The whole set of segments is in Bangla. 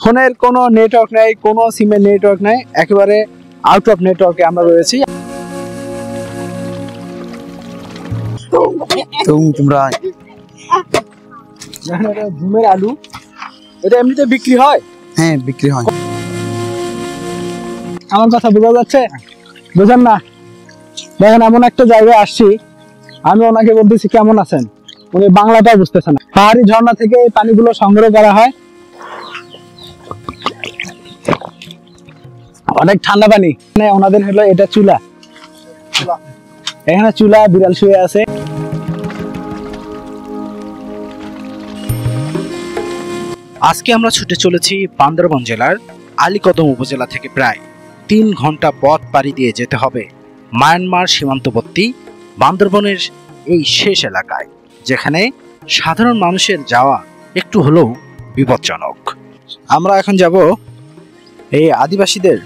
ফোনের কোনো নেটওয়ার্ক নাই, কোনো সিমের নেটওয়ার্ক নাই, একেবারে আউট অফ নেটওয়ার্কে আমরা রয়েছি। তোমরা ঝুমের আলু এটা এমনিতে বিক্রি হয়? হ্যাঁ, বিক্রি হয়। আমার কথা বোঝা যাচ্ছে? বুঝেন না? দেখেন এমন একটা জায়গায় আসছি, আমি ওনাকে বলতেছি কেমন আছেন, উনি বাংলাটা বুঝতেছে না। পাহাড়ি ঝর্ণা থেকে এই পানিগুলো সংগ্রহ করা হয়, অনেক ঠান্ডা পানি। ওনাদের হলো এটা চুলা, এখানে চুলা, বিড়াল শুয়ে আছে। আজকে আমরা ছুটে চলেছি বান্দরবান জেলার আলীকদম উপজেলা থেকে প্রায় 3 ঘন্টা পথ পাড়ি দিয়ে যেতে হবে মায়ানমার সীমান্তবর্তী বান্দরবনের এই শেষ এলাকায়, যেখানে সাধারণ মানুষের যাওয়া একটু হলেও বিপজ্জনক। আমরা এখন যাব এই আদিবাসীদের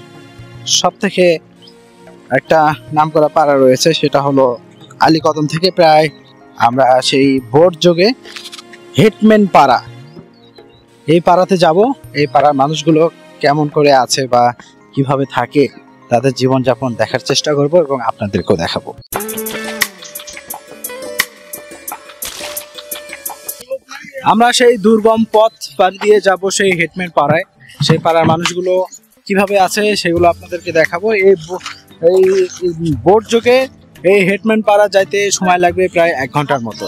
সব থেকে একটা নামকরা পাড়া রয়েছে, সেটা হলো আলীকদম থেকে প্রায় আমরা সেই বোট যোগে হেটম্যান পাড়া, এই পাড়াতে যাব। এই পাড়ার মানুষগুলো কেমন করে আছে বা কিভাবে থাকে, তাদের জীবনযাপন দেখার চেষ্টা করব এবং আপনাদেরকেও দেখাবো। আমরা সেই দুর্গম পথ পাড়ি দিয়ে যাব সেই হেটম্যান পাড়ায়। সেই পাড়ার মানুষগুলো কিভাবে আছে সেগুলো আপনাদেরকে দেখাবো। এই বোট যোগে এই হেটম্যান পাড়া যাইতে সময় লাগবে প্রায় 1 ঘন্টার মতো।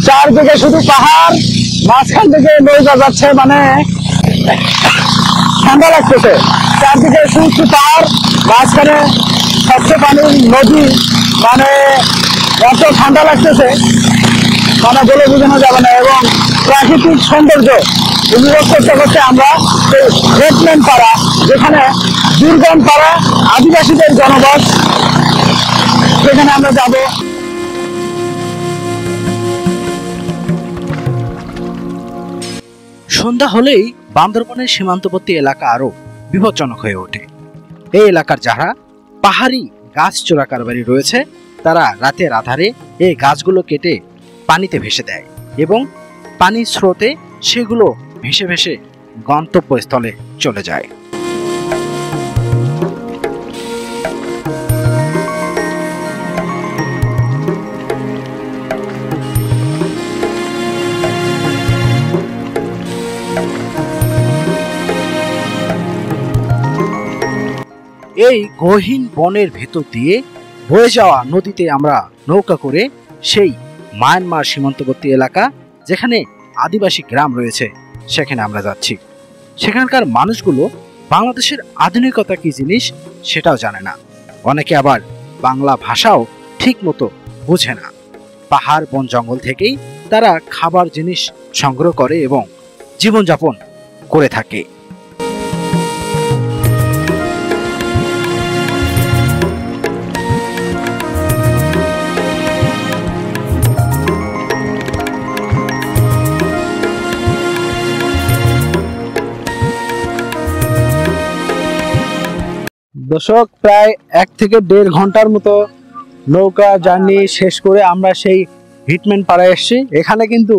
চারদিকে শুধু পাহাড়, মাঝখান থেকে নৌকা যাচ্ছে, মানে ঠান্ডা লাগতেছে। চারদিকে শুধু পাহাড়, মাঝখানে স্বচ্ছ পানি নদী, মানে এত ঠান্ডা লাগতেছে মানে বলে বোঝানো যাবে না। এবং প্রাকৃতিক সৌন্দর্য উপভোগ করতে করতে আমরা সেই হেটম্যান পাড়া, যেখানে দুর্গম পাড়া, আদিবাসীদের জনবস, সেখানে আমরা যাব। সন্ধ্যা হলেই বান্দরবনের সীমান্তবর্তী এলাকা আরো বিপজ্জনক হয়ে ওঠে। এই এলাকার যারা পাহাড়ি গাছ চোরাকারবারি রয়েছে, তারা রাতের আধারে এই গাছগুলো কেটে পানিতে ভেসে দেয় এবং পানির স্রোতে সেগুলো ভেসে ভেসে গন্তব্যস্থলে চলে যায়। এই গহীন বনের ভেতর দিয়ে বয়ে যাওয়া নদীতে আমরা নৌকা করে সেই মায়ানমার সীমান্তবর্তী এলাকা, যেখানে আদিবাসী গ্রাম রয়েছে, সেখানে আমরা যাচ্ছি। সেখানকার মানুষগুলো বাংলাদেশের আধুনিকতা কি জিনিস সেটাও জানে না, অনেকে আবার বাংলা ভাষাও ঠিক মতো বোঝে না। পাহাড় বন জঙ্গল থেকেই তারা খাবার জিনিস সংগ্রহ করে এবং জীবনযাপন করে থাকে। দর্শক, প্রায় 1 থেকে 1.5 ঘন্টার মতো নৌকা জার্নি শেষ করে আমরা সেই হিটম্যান পাড়ায় এসেছি। এখানে কিন্তু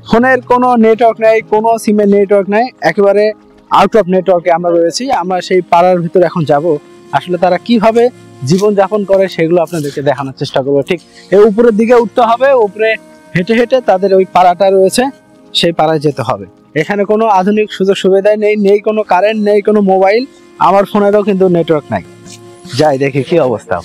ফোনের কোনো নেটওয়ার্ক নাই, কোনো সিমের নেটওয়ার্ক নাই, একেবারে আউট অফ নেটওয়ার্কে আমরা রয়েছি। আমরা সেই পাড়ার ভিতরে এখন যাব, আসলে তারা কিভাবে জীবনযাপন করে সেগুলো আপনাদেরকে দেখানোর চেষ্টা করবো। ঠিক এই উপরের দিকে উঠতে হবে, উপরে হেঁটে হেঁটে তাদের ওই পাড়াটা রয়েছে, সেই পাড়ায় যেতে হবে। এখানে কোনো আধুনিক সুযোগ সুবিধা নেই কোনো কারেন্ট নেই, কোনো মোবাইল, আমার ফোনেরও কিন্তু নেটওয়ার্ক নাই। যাই দেখি কি অবস্থা।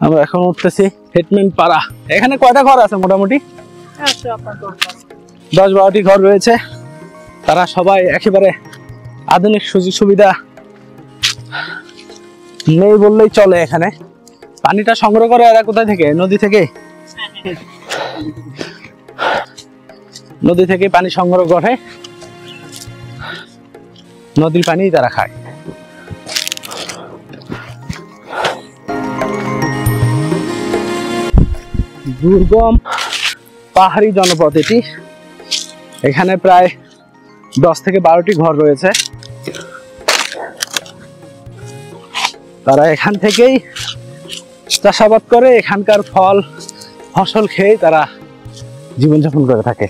আমরা এখন উঠতেছি হেটম্যান পাড়া। এখানে কয়টা ঘর আছে মোটামুটি? 10-12টি ঘর রয়েছে। তারা সবাই একেবারে আধুনিক সুযোগ সুবিধা নেই বললেই চলে। এখানে পানিটা সংগ্রহ করে এরা কোথায় থেকে? নদী থেকে। নদী থেকে পানি সংগ্রহ করে নদীর পানি তারা খায়। দুর্গম পাহাড়ি জনপদ এটি। এখানে প্রায় 10 থেকে 12টি ঘর রয়েছে। তারা এখান থেকেই চাষাবাদ করে, এখানকার ফসল খেয়ে তারা জীবনযাপন করে থাকে।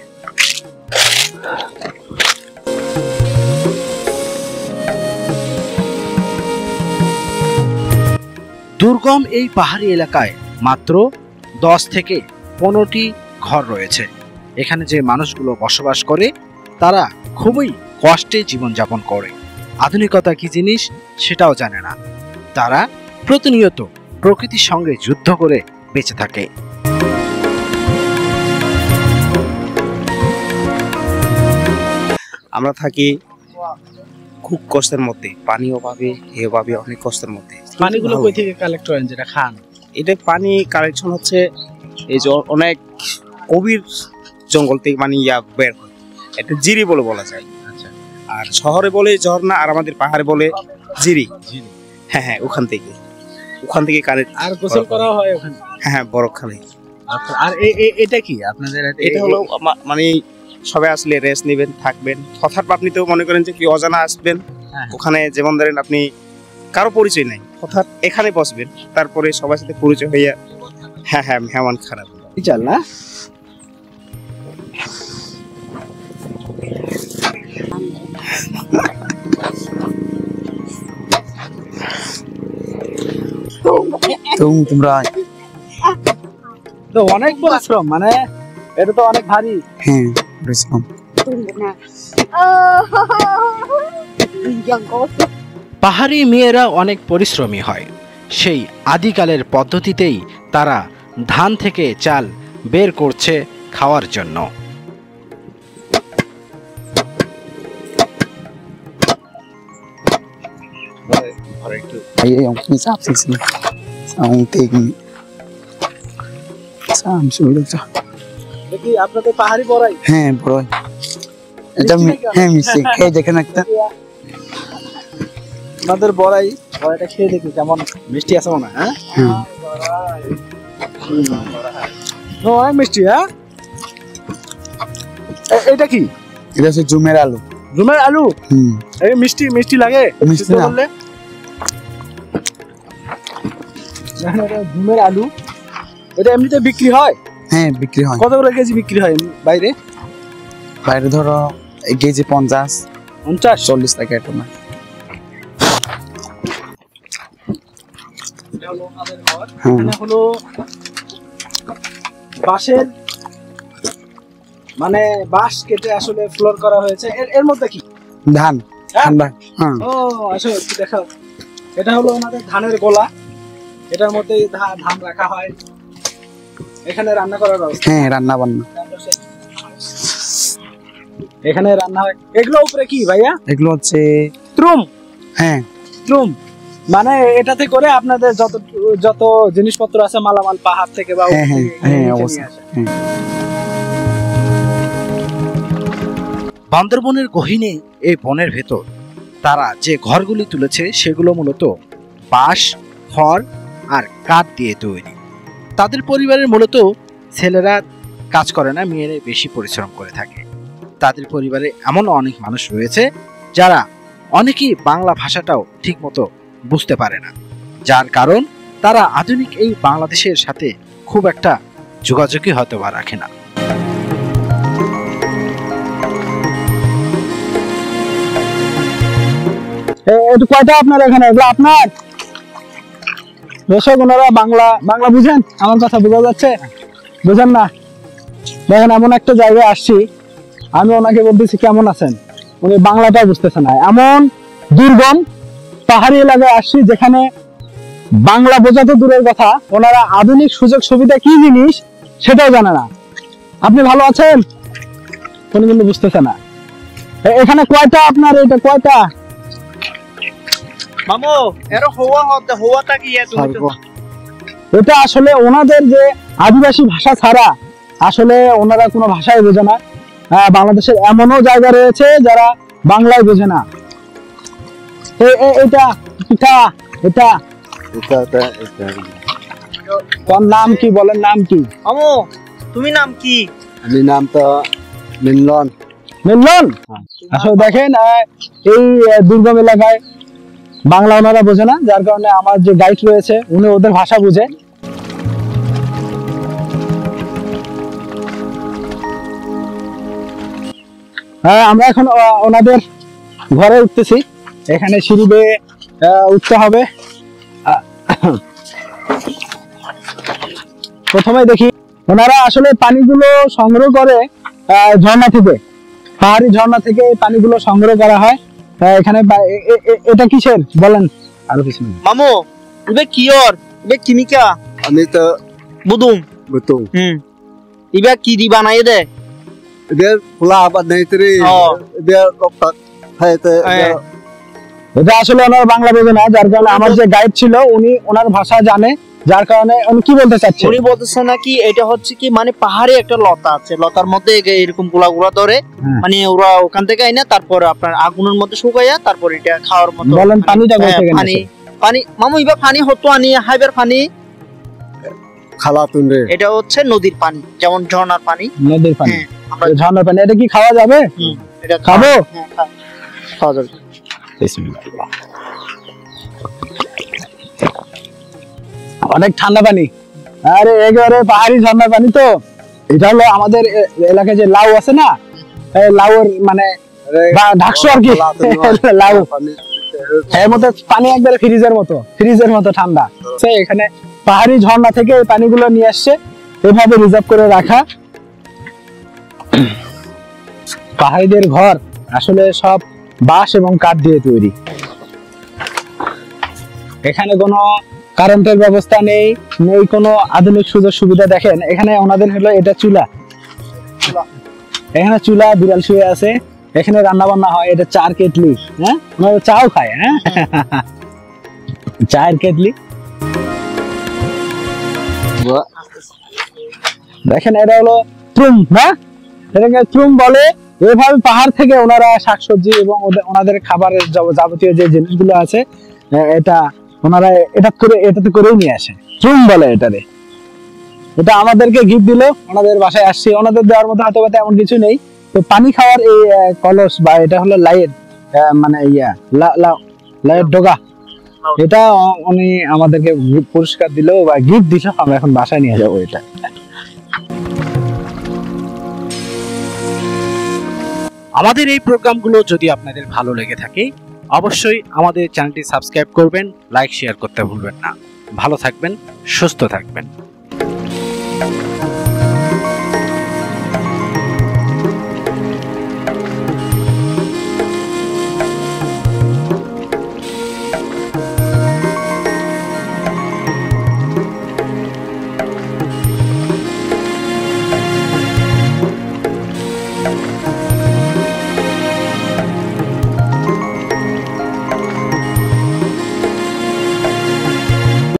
দুর্গম এই পাহাড়ি এলাকায় মাত্র 10 থেকে 15টি ঘর রয়েছে। এখানে যে মানুষগুলো বসবাস করে তারা খুবই কষ্টে জীবনযাপন করে। আধুনিকতা কি জিনিস সেটাও জানে না। তারা প্রতিনিয়ত প্রকৃতির সঙ্গে যুদ্ধ করে বেঁচে থাকে। আমরা থাকি খুব কষ্টের মধ্যে, পানি অভাবে এভাবে অনেক কষ্টের মধ্যে। পানিগুলো কই থেকে কালেক্ট করেন যেটা খান? এটা পানি কালেকশন হচ্ছে এই যে অনেক গভীর জঙ্গল থেকে পানি বের হয়, এটা জিরি বলে বলা যায়। আচ্ছা, আর শহরে বলে ঝর্ণা, আর আমাদের পাহাড়ে বলে জিরি। হ্যাঁ হ্যাঁ, ওখান থেকে কালেক্ট। আর গোসল করা হয় ওখানে? হ্যাঁ হ্যাঁ, বরফখালী। আচ্ছা, আর এটা কি আপনাদের? এটা হলো মানে সবাই আসলে রেস্ট নেবেন, থাকবেন। হঠাৎ আপনি তো মনে করেন যে কি অজানা আসবেন, ওখানে যেমন ধরেন আপনি কারো পরিচয় নাই, হঠাৎ এখানে বসবেন, তারপরে সবার সাথে পরিচয় হইয়া হ্যাঁ হ্যাঁ হেমান খারাপ চল না। তোমরা তো অনেক পরিশ্রম, মানে এটা তো অনেক ভারী। হ্যাঁ পরিশ্রম। পাহাড়ি মেয়েরা অনেক পরিশ্রমী হয়। সেই আদিকালের পদ্ধতিতেই তারা ধান থেকে চাল বের করছে খাওয়ার জন্য। আপনাদের পাহাড়ি বড়াই? হ্যাঁ বড়াই, এটা হ্যাঁ মিষ্টি, খেয়ে দেখেন একটা। আপনাদের বড়াইটা খেয়ে দেখি কেমন মিষ্টি আছে মনে হয়। হ্যাঁ অনেক মিষ্টি। হ্যাঁ, এটা কি? এটা হচ্ছে জুমের আলু। জুমের আলু? এই মিষ্টি মিষ্টি লাগে? মিষ্টি বললে জুমের আলু। এটা এমনিতে বিক্রি হয়? হ্যাঁ বিক্রি হয়। কত করে কেজি বিক্রি হয় বাইরে? বাইরে ধরো কেজি 50, 40 টাকা। এটা না, হলো বাঁশের, মানে বাঁশ কেটে আসলে ফ্লোর করা হয়েছে। এর মধ্যে কি ধান? ঠান্ডা। ও আসলে দেখো, এটা হলো আমাদের ধানের গোলা। এটার মধ্যে ধান রাখা হয়। এখানে রান্না করার ব্যবস্থা। হ্যাঁ, রান্না বান্না এখানে রান্না হয়। এগুলো উপরে কি ভাইয়া? এগুলো হচ্ছে ত্রুম। হ্যাঁ ত্রুম, মানে এটাতে করে আপনাদের যত জিনিসপত্র আছে মালামাল পাহাড় থেকে বা বান্দরবনের গহীনে এই বনের ভেতর তারা যে ঘরগুলি তুলেছে সেগুলো মূলত বাঁশ, খড় আর কাঠ দিয়ে তৈরি। তাদের পরিবারের মূলত ছেলেরা কাজ করে না, মেয়েরা বেশি পরিশ্রম করে থাকে। তাদের পরিবারে এমন অনেক মানুষ রয়েছে যারা অনেকেই বাংলা ভাষাটাও ঠিকমতো বুঝতে পারে না, যার কারণ তারা আধুনিক এই বাংলাদেশের সাথে খুব একটা যোগাযোগই হয়তো বা রাখে না। কয়টা আপনার এখানে? এগুলো আপনার? দর্শক, ওনারা বাংলা বুঝেন? আমার কথা বোঝা যাচ্ছে? বুঝেন না? দেখেন, এমন একটা জায়গায় আসছি, আমি ওনাকে বলতেছি কেমন আছেন, উনি বাংলাটা বুঝতেছে না। এমন দুর্গম পাহাড়ি এলাকায় আসছি যেখানে বাংলা বোঝা তো দূরের কথা, ওনারা আধুনিক সুযোগ সুবিধা কি জিনিস সেটাও জানে না। আপনি ভালো আছেন? উনি কিন্তু বুঝতেছে না। এখানে কয়টা আপনার? এটা কয়টা? এটা আসলে ওনাদের যে আদিবাসী ভাষা ছাড়া আসলে ওনারা কোনো ভাষাই বোঝে না। বাংলাদেশের এমনও জায়গা রয়েছে যারা বাংলায় বোঝে না। এটা পিঠা, এটা তোর নাম কি বলেন, নাম কি? আমো তুমি নাম কি? আমি নাম তো মিলন। মিলন? আসলে দেখেন এই দুর্গম এলাকায় বাংলা ওনারা বোঝে না, যার কারণে আমার যে গাইড রয়েছে উনি ওদের ভাষা বুঝে। হ্যাঁ, আমরা এখন ওনাদের ঘরে উঠতেছি। এখানে সিঁড়ি বেয়ে উঠতে হবে। প্রথমে দেখি ওনারা আসলে পানিগুলো সংগ্রহ করে ঝর্ণা থেকে, পাহাড়ি ঝর্ণা থেকে পানিগুলো সংগ্রহ করা হয়। এখানে এটা কিসের বলেন আরো কিছু? মামু ইবে কিয়র, ইবে কিমিকা? আমি তো বুদুম। betul ইবে কি দি বানাই দে? dia pula apa nih tadi dia lokak hai itu এটা আসলে ওনার বাংলা বোঝে না, যার কারণে আমার যে গাইড ছিল উনি ওনার ভাষা জানে, যার কারণে উনি কি বলতে চাচ্ছে? উনি বলতেছে নাকি এটা হচ্ছে কি মানে পাহাড়ে একটা লতা আছে, লতার মধ্যে এরকম গুলা গুলা ধরে মানে ওরা ওখান থেকে আইনা তারপর আপনার আগুনের মধ্যে শুকাইয়া তারপর এটা খাওয়ার মতো। বলেন পানিটা কোথা থেকে? পানি পানি মামু ইবা পানি হতো আনি হাইবার পানি খালাতুন রে, এটা হচ্ছে নদীর পানি, যেমন ঝর্ণার পানি। নদীর পানি, আমরা ঝর্ণার পানি। এটা কি খাওয়া যাবে? এটা খাবো? খাওয়া যাবে। অনেক ঠান্ডা পানি, আরে একেবারে পাহাড়ি ঝর্ণার পানি। তো এটা হলো আমাদের এলাকায় যে লাউ আছে না, লাউর মানে ঢাকশো আর কি, লাউ এর মধ্যে পানি একবারে ফ্রিজের মতো ঠান্ডা। এখানে পাহাড়ি ঝর্ণা থেকে এই পানিগুলো নিয়ে আসছে, এভাবে রিজার্ভ করে রাখা। পাহাড়িদের ঘর আসলে সব বাঁশ এবং কাঠ দিয়ে তৈরি। এখানে কোনো কারেন্টের ব্যবস্থা নেই কোনো আধুনিক সুযোগ সুবিধা। দেখেন এখানে ওনাদের হলো এটা চুলা, এখানে চুলা, বিড়াল শুয়ে আছে, এখানে রান্না বান্না হয়। এটা চার কেটলি, হ্যাঁ ওনারা চাও খায়। হ্যাঁ, চায়ের কেটলি। দেখেন এটা হলো ট্রুম, হ্যাঁ এটাকে ট্রুম বলে। এভাবে পাহাড় থেকে ওনারা শাকসবজি এবং ওনাদের খাবারের যাবতীয় যে জিনিসগুলো আছে এটা ওনারা এটাতে করেই নিয়ে আসে। ট্রুম বলে এটারে। এটা আমাদেরকে গিফট দিল, ওনাদের বাসায় আসছি। ওনাদের দেওয়ার মতো হয়তো তেমন কিছু নেই। তো পানি খাওয়ার এই কলস বা এটা হলো লাইয়ের মানে লাইয়ের ডগা, এটা উনি আমাদেরকে পুরস্কার দিল বা গিফট দিল। আমরা এখন বাসায় নিয়ে যাবো এটা। আমাদের এই প্রোগ্রামগুলো যদি আপনাদের ভালো লেগে থাকে অবশ্যই আমাদের চ্যানেলটি সাবস্ক্রাইব করবেন, লাইক শেয়ার করতে ভুলবেন না। ভালো থাকবেন, সুস্থ থাকবেন।